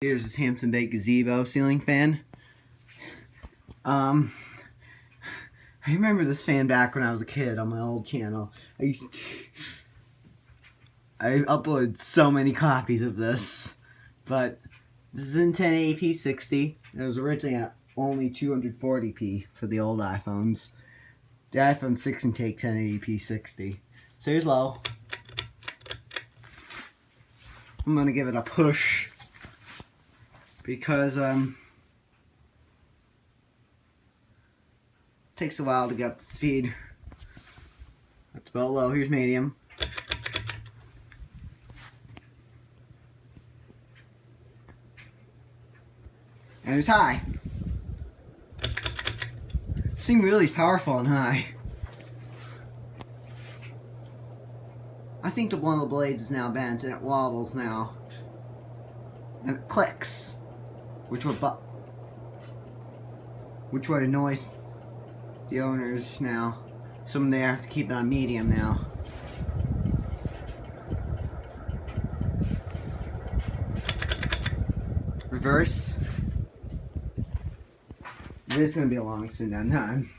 Here's this Hampton Gazebo ceiling fan. I remember this fan back when I was a kid on my old channel. I uploaded so many copies of this, but this is in 1080p 60. It was originally at only 240p for the old iPhones. The iPhone 6 can take 1080p 60. So here's low. I'm gonna give it a push because takes a while to get up to speed. That's about low. Here's medium. And it's high. This thing really is powerful and high. I think that one of the blades is now bent and it wobbles now. And it clicks. Which would annoy the owners now. So they have to keep it on medium now. Reverse. This is going to be a long spin down time.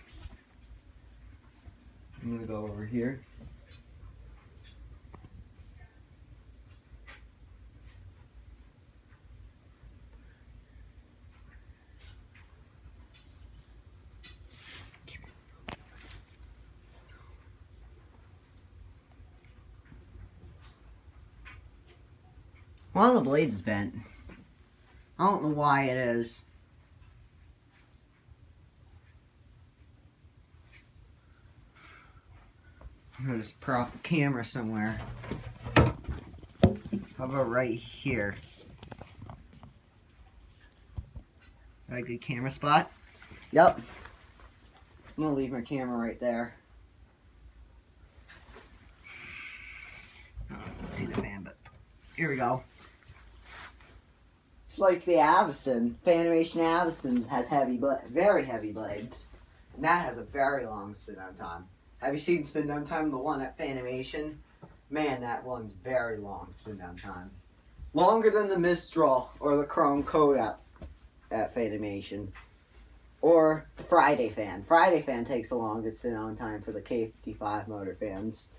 I'm going to go over here. One of the blades is bent. I don't know why it is. I'm gonna just prop the camera somewhere. How about right here? Got a good camera spot? Yep. I'm gonna leave my camera right there. I don't see the fan, but here we go. It's like the Avison. Fanimation Avison has very heavy blades. And that has a very long spin down time. Have you seen spin down time? The one at Fanimation? Man, that one's very long spin down time. Longer than the Mistral or the Chrome Code at Fanimation. Or the Friday fan. Friday fan takes the longest spin down time for the K55 motor fans.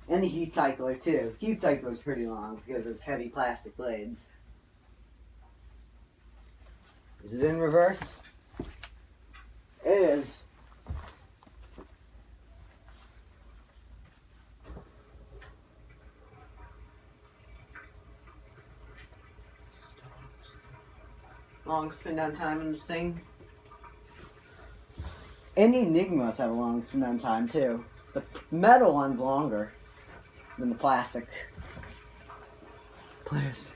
And the heat cycler too. Heat cycler is pretty long because it's heavy plastic blades. Is it in reverse? It is. Long spin down time in this thing. And the Enigmas have a long spin down time too. The metal one's longer than the plastic. Plastic.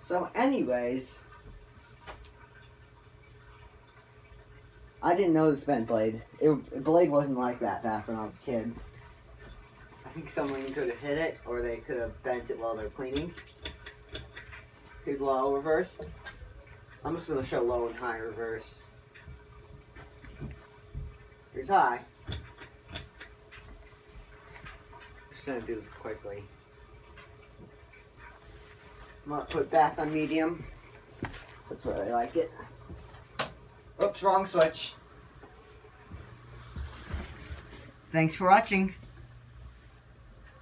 So anyways, I didn't know this bent blade. The blade wasn't like that back when I was a kid. I think someone could have hit it, or they could have bent it while they're cleaning. Here's low reverse. I'm just going to show low and high reverse. Here's high. Just going to do this quickly. I'm going to put it back on medium. That's where I like it. Oops, wrong switch. Thanks for watching.